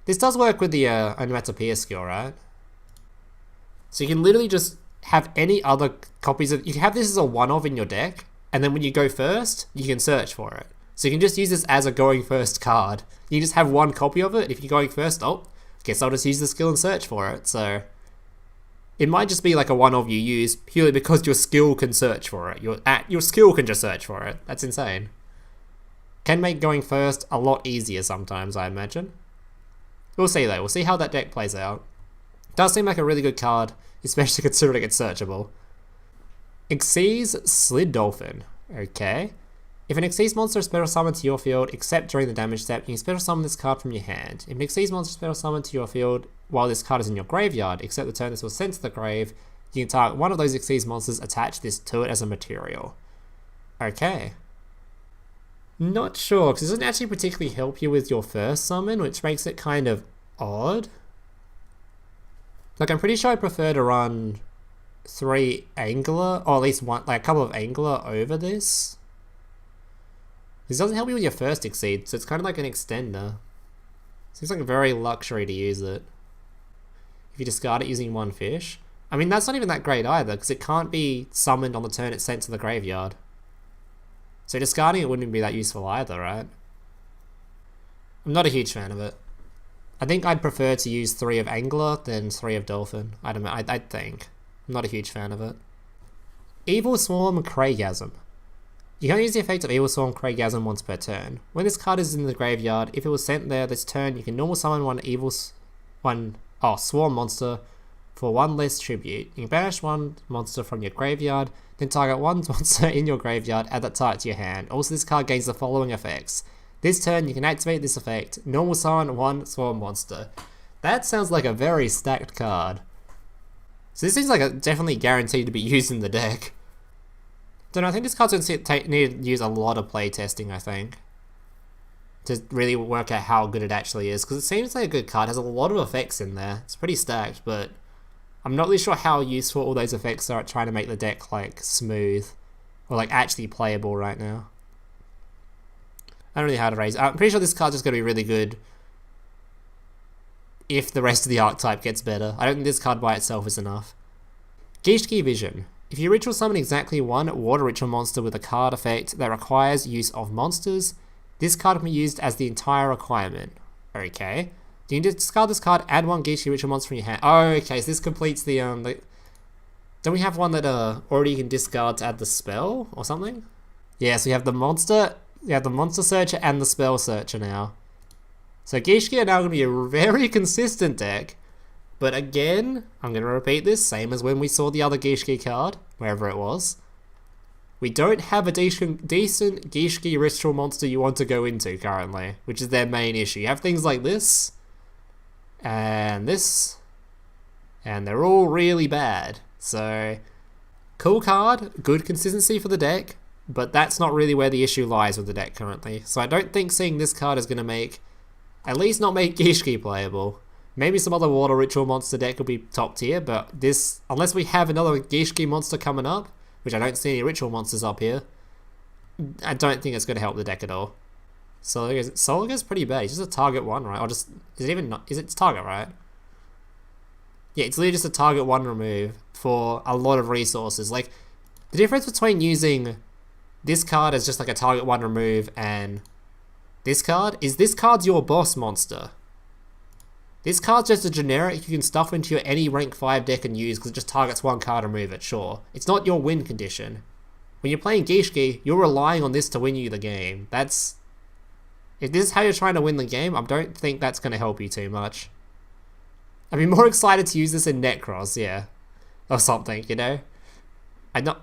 This does work with the Onomatopia skill, right? So you can literally just have any other copies of... You can have this as a one-of in your deck, and then when you go first, you can search for it. So you can just use this as a going first card. You just have one copy of it. If you're going first, oh, guess I'll just use the skill and search for it. So it might just be like a one-of you use purely because your skill can search for it. Your skill can just search for it. That's insane. Can make going first a lot easier sometimes, I imagine. We'll see though. We'll see how that deck plays out. Does seem like a really good card, especially considering it's searchable. Xyz Slid Dolphin. Okay. If an Xyz monster is special summoned to your field, except during the damage step, you can special summon this card from your hand. If an Xyz monster is special summoned to your field while this card is in your graveyard, except the turn this was sent to the grave, you can target one of those Xyz monsters, attach this to it as a material. Okay. Not sure, because it doesn't actually particularly help you with your first summon, which makes it kind of odd. Like, I'm pretty sure I prefer to run 3 Angler, or at least one, like a couple of Angler over this. This doesn't help you with your first Xyz, so it's kind of like an extender. Seems like a very luxury to use it. If you discard it using 1 fish. I mean, that's not even that great either, because it can't be summoned on the turn it's sent to the graveyard. So discarding it wouldn't be that useful either, right? I'm not a huge fan of it. I think I'd prefer to use 3 of Angler than 3 of Dolphin. I don't know, I think. I'm not a huge fan of it. Evilswarm Craigasm. You can use the effect of Evilswarm Craigasm once per turn. When this card is in the graveyard, if it was sent there this turn, you can normal summon one Swarm monster for 1 less tribute. You can banish 1 monster from your graveyard, then target 1 monster in your graveyard, add that target to your hand. Also, this card gains the following effects. This turn, you can activate this effect, normal summon 1 Swarm monster. That sounds like a very stacked card. So this seems like a definitely guaranteed to be used in the deck. Don't know, I think this card's going to need to use a lot of play testing, I think, to really work out how good it actually is, because it seems like a good card. It has a lot of effects in there. It's pretty stacked, but I'm not really sure how useful all those effects are at trying to make the deck like smooth or like actually playable right now. I don't really know how to raise. I'm pretty sure this card's just going to be really good if the rest of the archetype gets better. I don't think this card by itself is enough. Gishki Vision. If you ritual summon exactly 1 water ritual monster with a card effect that requires use of monsters, this card can be used as the entire requirement. Okay. You can discard this card, add 1 Gishki ritual monster from your hand. Oh, okay, so this completes the don't we have one that already you can discard to add the spell or something? Yeah, so you have the monster searcher and the spell searcher now. So Gishki are now going to be a very consistent deck. But again, I'm going to repeat this, same as when we saw the other Gishki card, wherever it was. We don't have a decent Gishki ritual monster you want to go into currently, which is their main issue. You have things like this, and they're all really bad. So, cool card, good consistency for the deck, but that's not really where the issue lies with the deck currently. So I don't think seeing this card is going to at least not make Gishki playable. Maybe some other water ritual monster deck will be top tier, but this, unless we have another Gishki monster coming up, which I don't see any ritual monsters up here, I don't think it's going to help the deck at all. Soliga's pretty bad. He's just a target 1, right? Or just, is it even not, is it target, right? Yeah, it's literally just a target 1 remove for a lot of resources. Like, the difference between using this card as just like a target 1 remove and this card is this card's your boss monster. This card's just a generic you can stuff into your any rank 5 deck and use because it just targets 1 card and remove it, sure. It's not your win condition. When you're playing Gishki, you're relying on this to win you the game. If this is how you're trying to win the game, I don't think that's going to help you too much. I'd be more excited to use this in Necros, yeah. Or something, you know?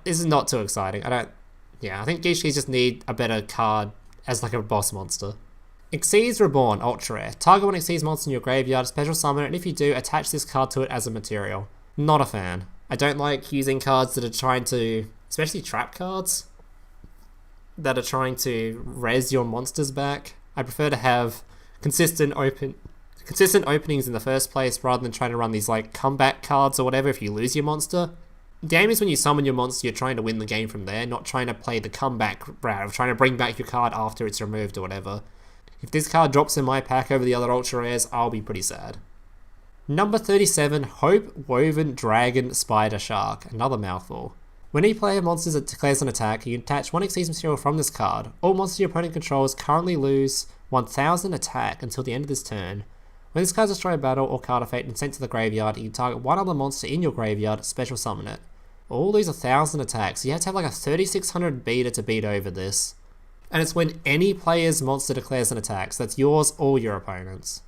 This is not too exciting. I think Gishkis just need a better card as like a boss monster. Xyz Reborn, ultra rare. Target 1 Xyz monster in your graveyard, special summon it, and if you do, attach this card to it as a material. Not a fan. I don't like using cards that are trying to, especially trap cards, that are trying to res your monsters back. I prefer to have consistent openings in the first place rather than trying to run these like comeback cards or whatever if you lose your monster. The game is when you summon your monster, you're trying to win the game from there, not trying to play the comeback route of trying to bring back your card after it's removed or whatever. If this card drops in my pack over the other ultra rares, I'll be pretty sad. Number 37, Hope Woven Dragon Spider Shark, another mouthful. When any player monster declares an attack, you can attach 1 Xyz material from this card. All monsters your opponent controls currently lose 1000 attack until the end of this turn. When this card is destroyed by battle or card effect and sent to the graveyard, you can target one other monster in your graveyard, special summon it. All lose 1000 attacks, so you have to have like a 3600 beta to beat over this. And it's when any player's monster declares an attack, so that's yours or your opponent's.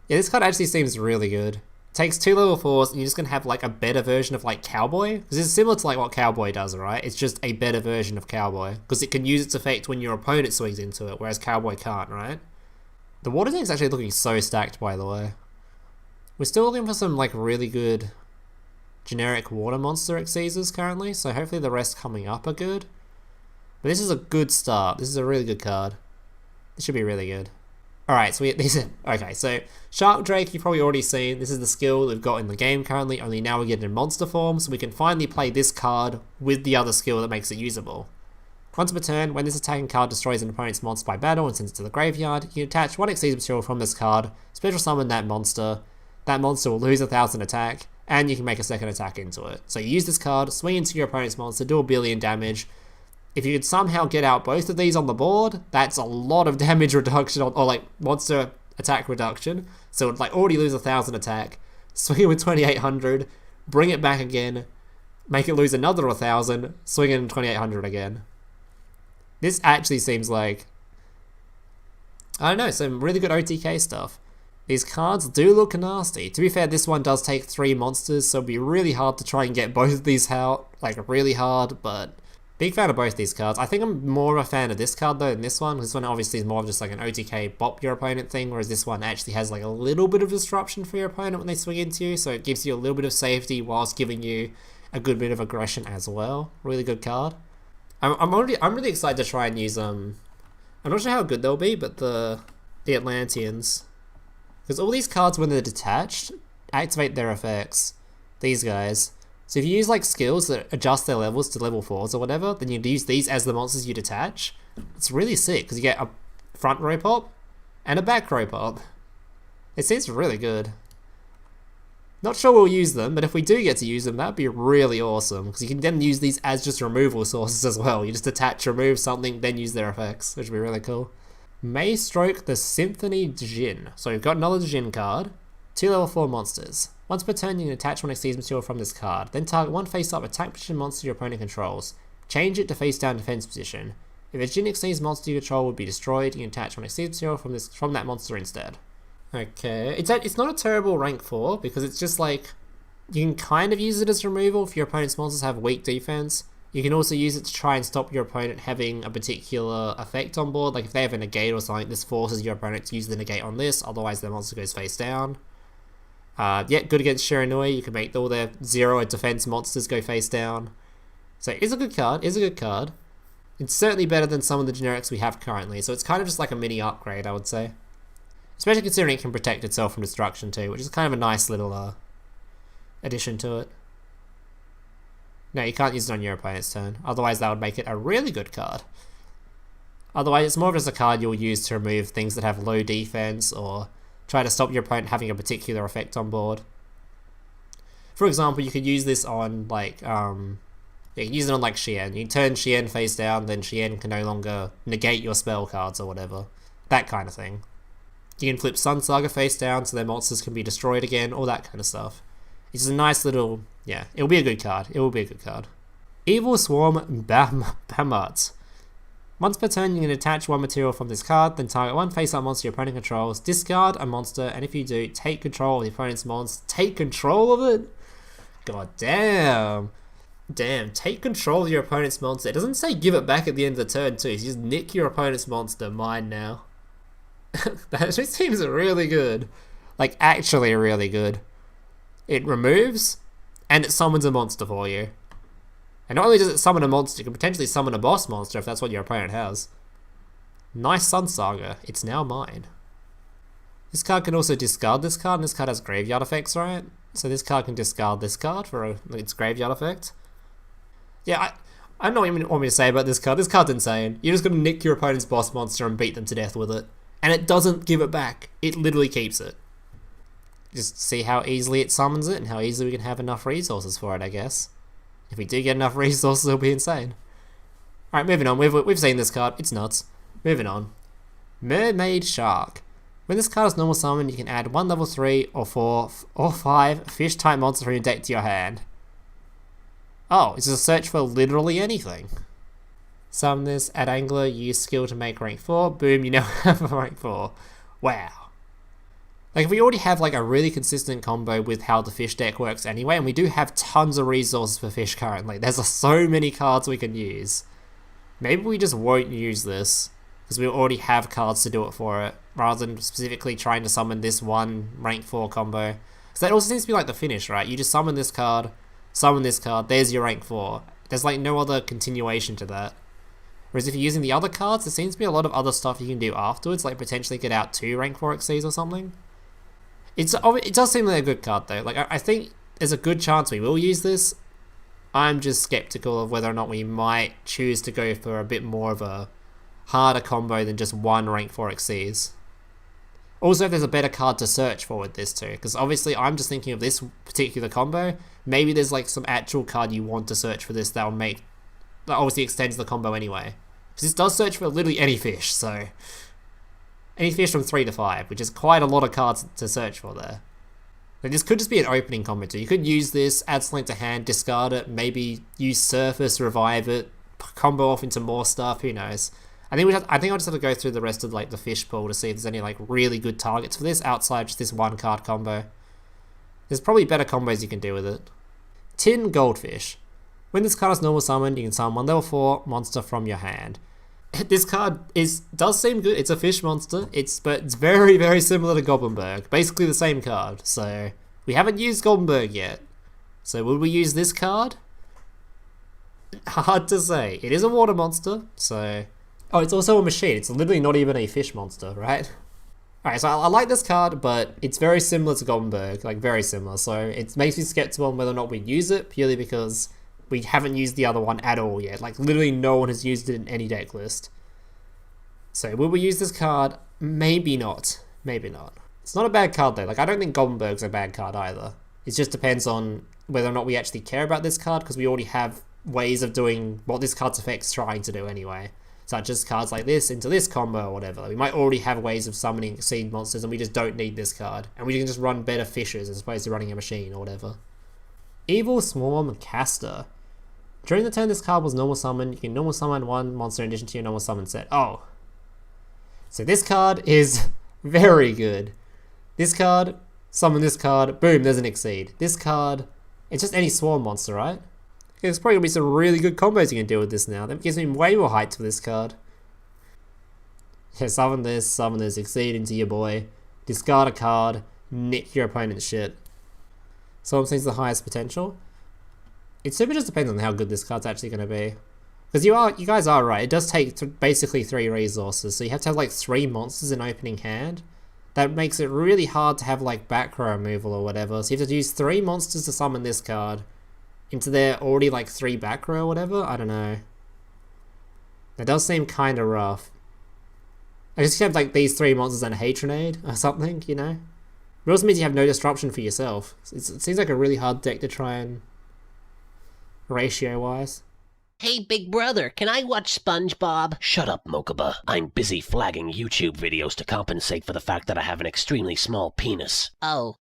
Yeah, this card actually seems really good. It takes 2 level 4s and you're just going to have like a better version of like Cowboy. Because it's similar to like what Cowboy does, right? It's just a better version of Cowboy. Because it can use its effect when your opponent swings into it, whereas Cowboy can't, right? The water deck's actually looking so stacked, by the way. We're still looking for some like really good generic water monster Xyzs currently, so hopefully the rest coming up are good. But this is a good start. This is a really good card. This should be really good. Alright, so so Shark Drake you've probably already seen. This is the skill we've got in the game currently, only now we get it in monster form, so we can finally play this card with the other skill that makes it usable. Once per turn, when this attacking card destroys an opponent's monster by battle and sends it to the graveyard, you can attach 1 Xyz material from this card, special summon that monster. That monster will lose 1000 attack, and you can make a second attack into it. So you use this card, swing into your opponent's monster, do 1 billion damage. If you could somehow get out both of these on the board, that's a lot of damage reduction, or like monster attack reduction. So it'd like already lose 1000 attack, swing it with 2800, bring it back again, make it lose another 1000, swing it in 2800 again. This actually seems like, I don't know, some really good OTK stuff. These cards do look nasty. To be fair, this one does take 3 monsters, so it'd be really hard to try and get both of these out, like really hard, but big fan of both these cards. I think I'm more of a fan of this card though than this one. This one obviously is more of just like an OTK bop your opponent thing, whereas this one actually has like a little bit of disruption for your opponent when they swing into you, so it gives you a little bit of safety whilst giving you a good bit of aggression as well. Really good card. I'm really excited to try and use I'm not sure how good they'll be, but the Atlanteans, because all these cards when they're detached activate their effects. These guys. So if you use like skills that adjust their levels to level 4s or whatever, then you use these as the monsters you detach. It's really sick because you get a front row pop and a back row pop. It seems really good. Not sure we'll use them, but if we do get to use them, that'd be really awesome because you can then use these as just removal sources as well. You just attach, remove something, then use their effects, which would be really cool. Maystroke the Symphony Djinn. So we've got another Djinn card, 2 level 4 monsters. Once per turn, you can attach 1 Xyz material from this card, then target 1 face-up attack position monster your opponent controls. Change it to face-down defense position. If a Djinn Xyz monster you control would be destroyed, you can attach 1 Xyz material from that monster instead. Okay, it's not a terrible rank 4, because it's just like, you can kind of use it as removal if your opponent's monsters have weak defense. You can also use it to try and stop your opponent having a particular effect on board, like if they have a negate or something, this forces your opponent to use the negate on this, otherwise their monster goes face down. Yeah, good against Shiranui, you can make all their 0 defense monsters go face down. So it's a good card, It's certainly better than some of the generics we have currently, so it's kind of just like a mini upgrade, I would say. Especially considering it can protect itself from destruction too, which is kind of a nice little addition to it. No, you can't use it on your opponent's turn, otherwise that would make it a really good card. Otherwise it's more of just a card you'll use to remove things that have low defense or try to stop your opponent having a particular effect on board. For example, you could use this on like, you can use it on like Shien. You turn Shien face down, then Shien can no longer negate your spell cards or whatever. That kind of thing. You can flip Sun Saga face down so their monsters can be destroyed again, all that kind of stuff. It's just a nice little, yeah, it'll be a good card. It will be a good card. Evilswarm Bamat. Once per turn, you can attach one material from this card, then target one face-up monster your opponent controls, discard a monster, and if you do, take control of the opponent's monster. Take control of it? God damn. Damn, take control of your opponent's monster. It doesn't say give it back at the end of the turn too, so just nick your opponent's monster, mine now. That just seems really good. Like, actually really good. It removes, and it summons a monster for you. And not only does it summon a monster, it can potentially summon a boss monster if that's what your opponent has. Nice Sun Saga, it's now mine. This card can also discard this card, and this card has graveyard effects, right? So this card can discard this card for its graveyard effect. Yeah, I don't know what you want me to say about this card. This card's insane. You're just going to nick your opponent's boss monster and beat them to death with it. And it doesn't give it back. It literally keeps it. Just see how easily it summons it and how easily we can have enough resources for it, I guess. If we do get enough resources, it'll be insane. Alright, moving on. We've seen this card. It's nuts. Moving on. Mermaid Shark. When this card is normal summon, you can add one level 3 or 4 or 5 fish-type monster from your deck to your hand. Oh, it's a search for literally anything. Summon this, add Angler, use skill to make rank 4. Boom, you now have a rank 4. Wow. Like, if we already have like a really consistent combo with how the fish deck works anyway, and we do have tons of resources for fish currently, there's so many cards we can use. Maybe we just won't use this, because we already have cards to do it for it, rather than specifically trying to summon this one rank 4 combo. So that also seems to be like the finish, right? You just summon this card, there's your rank 4. There's like no other continuation to that. Whereas if you're using the other cards, there seems to be a lot of other stuff you can do afterwards, like potentially get out 2 rank 4 XYZ or something. It does seem like a good card though. Like I think there's a good chance we will use this. I'm just skeptical of whether or not we might choose to go for a bit more of a harder combo than just one rank 4 XYZ. Also, if there's a better card to search for with this too, because obviously I'm just thinking of this particular combo. Maybe there's like some actual card you want to search for this that will make, that obviously extends the combo anyway. Because this does search for literally any fish, so any fish from 3 to 5, which is quite a lot of cards to search for there. But this could just be an opening combo too. You could use this, add something to hand, discard it, maybe use Surface, revive it, combo off into more stuff, who knows. I think I'll just have to go through the rest of like the fish pool to see if there's any like really good targets for this outside just this one card combo. There's probably better combos you can do with it. Tin Goldfish. When this card is normal summoned, you can summon one level 4 monster from your hand. This card does seem good. It's a fish monster. But it's very, very similar to Goblinberg. Basically the same card. So we haven't used Goblinberg yet. So will we use this card? Hard to say. It is a water monster, so... Oh, it's also a machine. It's literally not even a fish monster, right? Alright, so I like this card, but it's very similar to Goblinberg. Like, very similar. So it makes me skeptical on whether or not we use it, purely because we haven't used the other one at all yet. Like, literally no one has used it in any deck list. So, will we use this card? Maybe not. Maybe not. It's not a bad card, though. Like, I don't think Goblinberg's a bad card either. It just depends on whether or not we actually care about this card, because we already have ways of doing what this card's effect's trying to do anyway. Such as cards like this into this combo or whatever. We might already have ways of summoning seed monsters, and we just don't need this card. And we can just run better fishes as opposed to running a machine or whatever. Evilswarm Caster. During the turn this card was normal summoned, you can normal summon one monster in addition to your normal summon set. Oh. So this card is very good. This card, summon this card, boom, there's an Exceed. This card, it's just any swarm monster, right? There's probably going to be some really good combos you can do with this now. That gives me way more height for this card. Yeah, summon this, Exceed into your boy. Discard a card, nick your opponent's shit. Swarm seems the highest potential. It super just depends on how good this card's actually going to be. Because you guys are right, it does take basically 3 resources, so you have to have like 3 monsters in opening hand. that makes it really hard to have like back row removal or whatever. So you have to use 3 monsters to summon this card into their already like 3 back row or whatever. I don't know. That does seem kind of rough. I guess you have like these 3 monsters and a Hatronade or something, you know? It also means you have no disruption for yourself. It seems like a really hard deck to try and ratio-wise. Hey, big brother, can I watch SpongeBob? Shut up, Mokuba. I'm busy flagging YouTube videos to compensate for the fact that I have an extremely small penis. Oh.